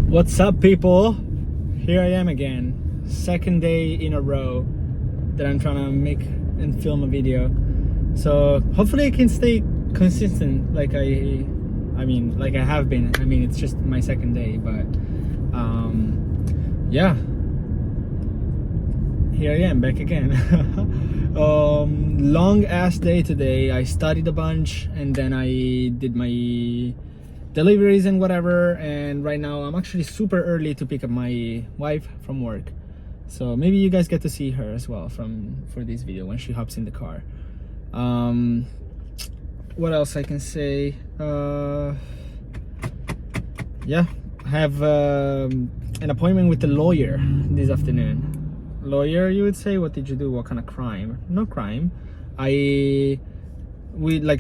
What's up, people? Here I am again, second day in a row that I'm trying to make and film a video. So hopefully I can stay consistent like I have been. I mean, it's just my second day, but yeah, here I am back again. Long ass day today. I studied a bunch and then I did my deliveries and whatever, and right now I'm actually super early to pick up my wife from work, so maybe you guys get to see her as well for this video when she hops in the car. What else I can say? Yeah, I have an appointment with the lawyer this afternoon. Lawyer, you would say? What did you do? What kind of crime? No crime.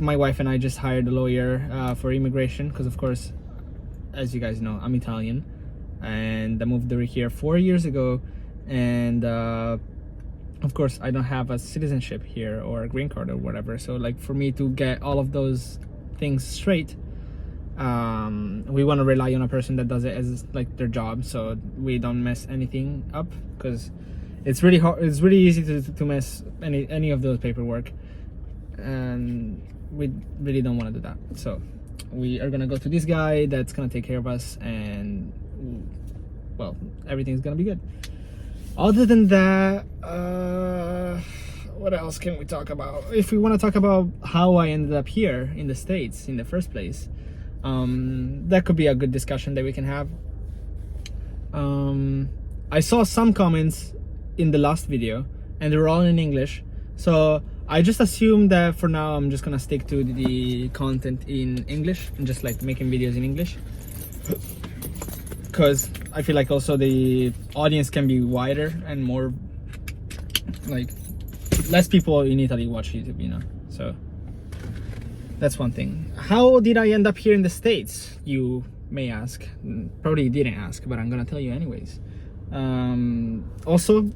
My wife and I just hired a lawyer for immigration, because of course, as you guys know, I'm Italian and I moved over here 4 years ago, and of course I don't have a citizenship here or a green card or whatever. So like, for me to get all of those things straight, we want to rely on a person that does it as like their job, so we don't mess anything up, because it's really hard. It's really easy to mess any of those paperwork, and we really don't want to do that. So we are gonna go to this guy that's gonna take care of us, and well, everything's gonna be good. Other than that, what else can we talk about? If we want to talk about how I ended up here in the States in the first place, that could be a good discussion that we can have. I saw some comments in the last video and they were all in English, so I just assumed that for now I'm just gonna stick to the content in English and just like making videos in English, because I feel like also the audience can be wider and more like less people in Italy watch YouTube, you know. So that's one thing. How did I end up here in the States, you may ask? Probably didn't ask, but I'm gonna tell you anyways. Also,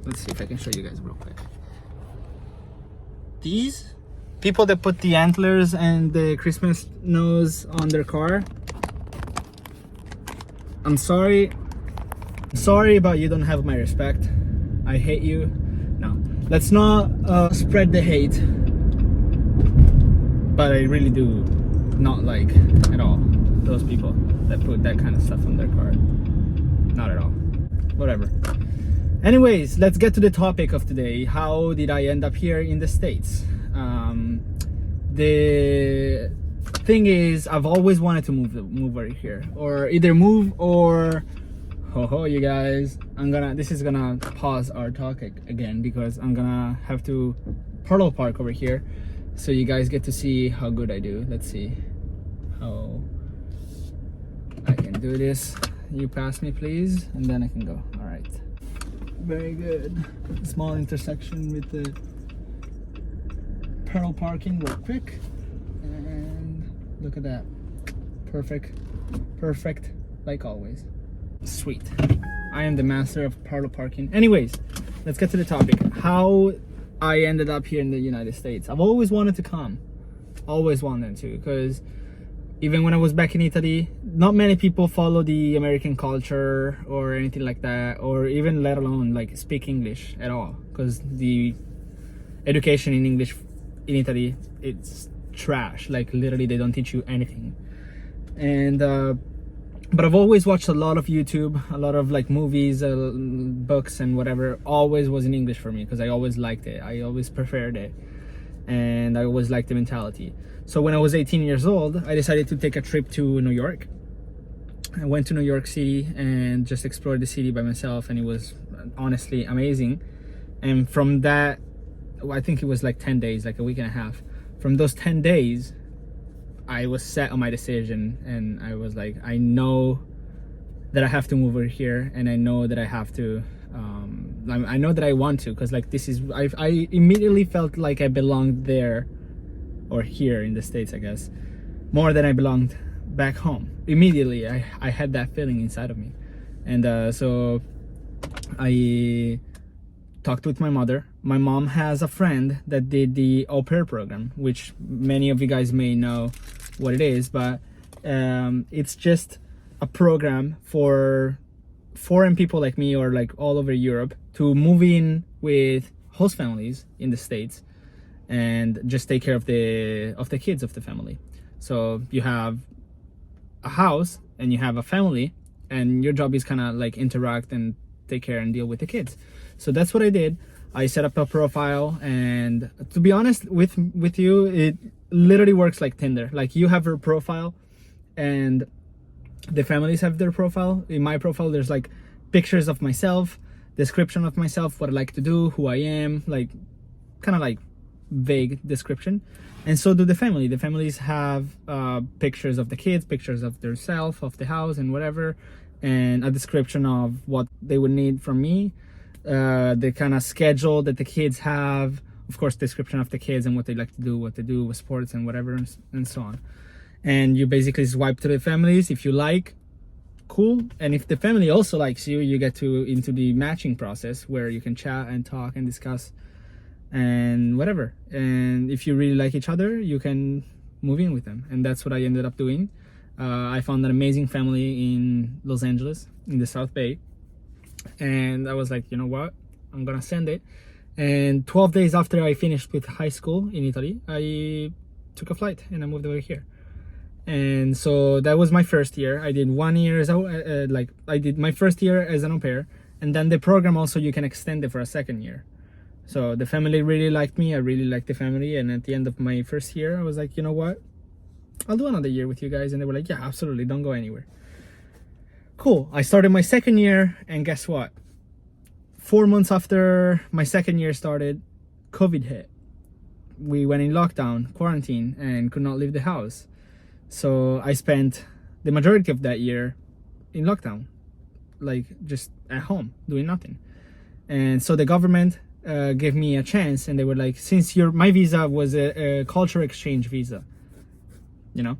let's see if I can show you guys real quick. These people that put the antlers and the Christmas nose on their car, I'm sorry, but you don't have my respect. I hate you. No, let's not spread the hate, but I really do not like at all those people that put that kind of stuff on their car. Not at all. Whatever. Anyways, let's get to the topic of today. How did I end up here in the States? The thing is, I've always wanted to move over here, or either move or you guys, this is gonna pause our talk again, because I'm gonna have to parallel park over here so you guys get to see how good I do. Let's see how I can do this. You pass me please, and then I can go. All right, very good. Small intersection with the parallel parking real quick, and look at that. Perfect like always. Sweet. I am the master of parallel parking. Anyways, let's get to the topic. How I ended up here in the United States. I've always wanted to come, always wanted to, because even when I was back in Italy, not many people follow the American culture or anything like that, or even let alone like speak English at all, because the education in English in Italy, it's trash. Like literally they don't teach you anything. And but I've always watched a lot of YouTube, a lot of like movies, books and whatever, always was in English for me, because I always liked it. I always preferred it, and I always liked the mentality. So when I was 18 years old, I decided to take a trip to New York. I went to New York City and just explored the city by myself, and it was honestly amazing. And from that, I think it was like 10 days, like a week and a half. From those 10 days, I was set on my decision, and I was like, I know that I have to move over here, and I know that I have to, I know that I want to, because like this is, I immediately felt like I belonged there, or here in the States, I guess, more than I belonged back home. Immediately, I had that feeling inside of me. And so I talked with my mother. My mom has a friend that did the au pair program, which many of you guys may know what it is, but it's just a program for foreign people like me or like all over Europe to move in with host families in the States and just take care of the kids of the family. So you have a house and you have a family, and your job is kind of like interact and take care and deal with the kids. So that's what I did. I set up a profile, and to be honest with you, it literally works like Tinder. Like, you have your profile and the families have their profile. In my profile, there's like pictures of myself, description of myself, what I like to do, who I am, like kind of like vague description. And so do the family. The families have pictures of the kids, pictures of their self, of the house and whatever, and a description of what they would need from me, the kind of schedule that the kids have, of course, description of the kids and what they like to do, what they do with sports and whatever, and so on. And you basically swipe to the families if you like, cool. And if the family also likes you, you get into the matching process where you can chat and talk and discuss and whatever. And if you really like each other, you can move in with them. And that's what I ended up doing. I found an amazing family in Los Angeles, in the South Bay. And I was like, you know what? I'm gonna send it. And 12 days after I finished with high school in Italy, I took a flight and I moved over here. And so that was my first year. I did 1 year as I did my first year as an au pair, and then the program also you can extend it for a second year. So the family really liked me. I really liked the family. And at the end of my first year, I was like, you know what? I'll do another year with you guys. And they were like, yeah, absolutely. Don't go anywhere. Cool. I started my second year, and guess what? 4 months after my second year started, COVID hit. We went in lockdown, quarantine, and could not leave the house. So I spent the majority of that year in lockdown, like just at home, doing nothing. And so the government gave me a chance, and they were like, since my visa was a cultural exchange visa, you know?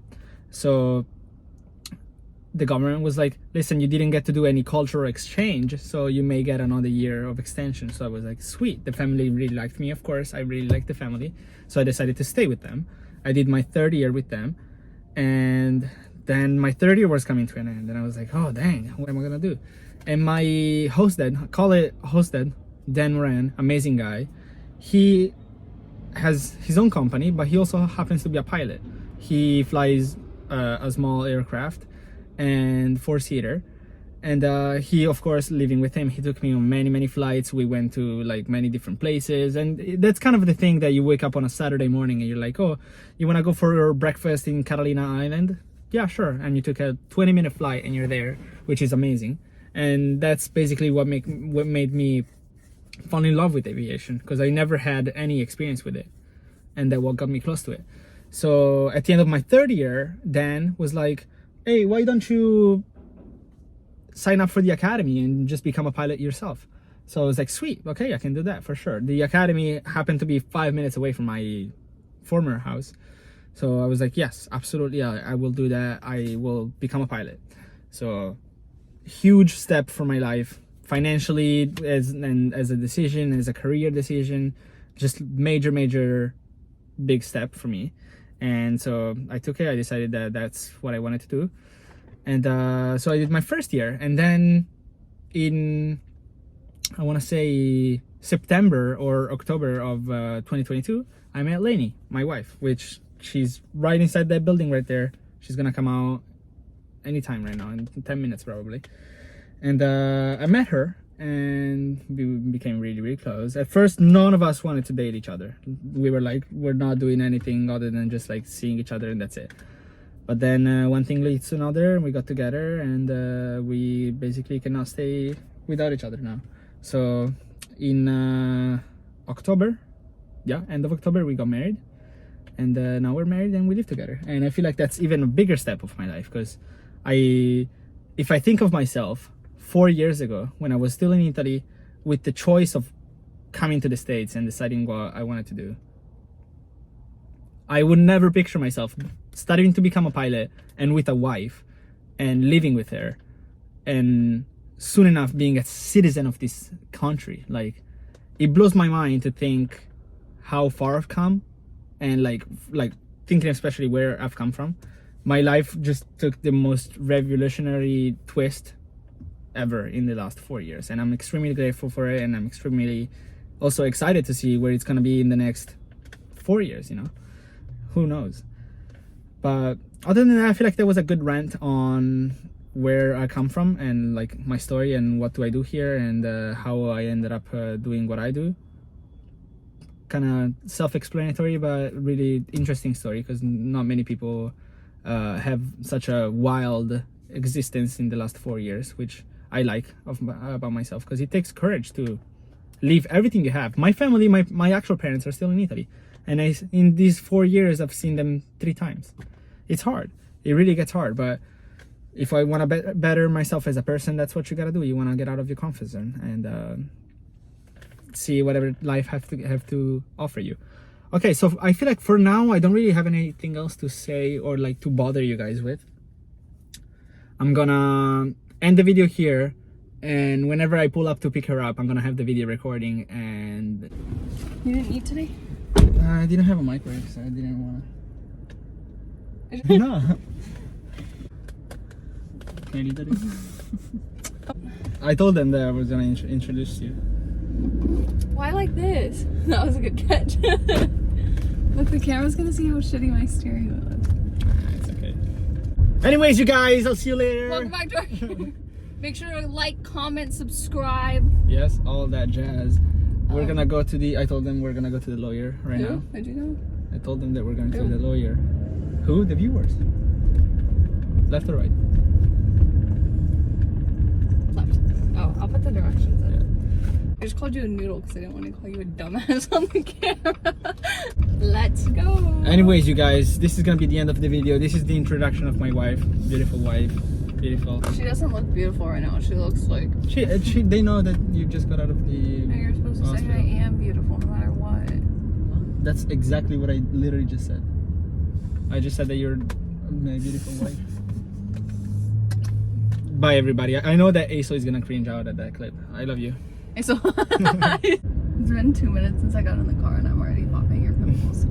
So the government was like, listen, you didn't get to do any cultural exchange, so you may get another year of extension. So I was like, sweet. The family really liked me, of course. I really liked the family. So I decided to stay with them. I did my third year with them. And then my third year was coming to an end. And I was like, oh, dang, what am I going to do? And my host dad, Dan Moran, amazing guy. He has his own company, but he also happens to be a pilot. He flies a small aircraft and four-seater. And he, of course, living with him, he took me on many flights. We went to like many different places, and that's kind of the thing that you wake up on a Saturday morning and you're like, oh, you want to go for breakfast in Catalina Island? Yeah, sure. And you took a 20-minute flight and you're there, which is amazing. And that's basically what made me fall in love with aviation, because I never had any experience with it, and that what got me close to it. So at the end of my third year, Dan was like, hey, why don't you sign up for the academy and just become a pilot yourself? So I was like, sweet, okay, I can do that for sure. The academy happened to be 5 minutes away from my former house. So I was like, yes, absolutely, I will do that. I will become a pilot. So huge step for my life, financially, as a decision, as a career decision, just major big step for me. And so I took it. I decided that that's what I wanted to do. And so I did my first year. And then in, I want to say September or October of 2022, I met Lainey, my wife, which she's right inside that building right there. She's going to come out anytime right now, in 10 minutes probably. And I met her, and we became really close. At first, none of us wanted to date each other. We were like, we're not doing anything other than just like seeing each other, and that's it. But then one thing leads to another, and we got together, and we basically cannot stay without each other now. So in October, end of October, we got married. And now we're married and we live together. And I feel like that's even a bigger step of my life, because if I think of myself 4 years ago, when I was still in Italy, with the choice of coming to the States and deciding what I wanted to do, I would never picture myself starting to become a pilot and with a wife and living with her, and soon enough being a citizen of this country. Like, it blows my mind to think how far I've come, and like thinking especially where I've come from. my life just took the most revolutionary twist ever in the last 4 years, and I'm extremely grateful for it, and I'm extremely also excited to see where it's gonna be in the next 4 years. You know, who knows? But other than that, I feel like there was a good rant on where I come from and like my story and what do I do here and how I ended up doing what I do. Kind of self-explanatory, but really interesting story, because not many people have such a wild existence in the last 4 years, which I like about myself, because it takes courage to leave everything you have. My family, my actual parents are still in Italy, and in these 4 years I've seen them 3 times. It's hard. It really gets hard, but if I want to better myself as a person, that's what you gotta do. You want to get out of your comfort zone and see whatever life have to offer you. Okay, so I feel like for now I don't really have anything else to say or like to bother you guys with. I'm gonna end the video here, and whenever I pull up to pick her up, I'm gonna have the video recording. And you didn't eat today? I didn't have a microwave, so I didn't want to. No. Can I leave that in? I told them that I was gonna introduce you. Why like this? That was a good catch. Look, the camera's gonna see how shitty my steering wheel is. It's okay. Anyways, you guys, I'll see you later. Welcome back to our Make sure to like, comment, subscribe. Yes, all that jazz. We're gonna go to the, I told them we're gonna go to the lawyer right now. Did you know? I told them that we're going to the lawyer. Who? The viewers. Left or right? Left. Oh, I'll put the directions in. I just called you a noodle because I didn't want to call you a dumbass on the camera. Let's go. Anyways, you guys, this is gonna be the end of the video. This is the introduction of my wife. Beautiful wife. Beautiful. She doesn't look beautiful right now. She looks like... They know that you just got out of the... No, you're supposed to say I am beautiful no matter what. That's exactly what I literally just said. I just said that you're my beautiful wife. Bye, everybody. I know that Aso is gonna cringe out at that clip. I love you. So it's been 2 minutes since I got in the car and I'm already popping your pimples.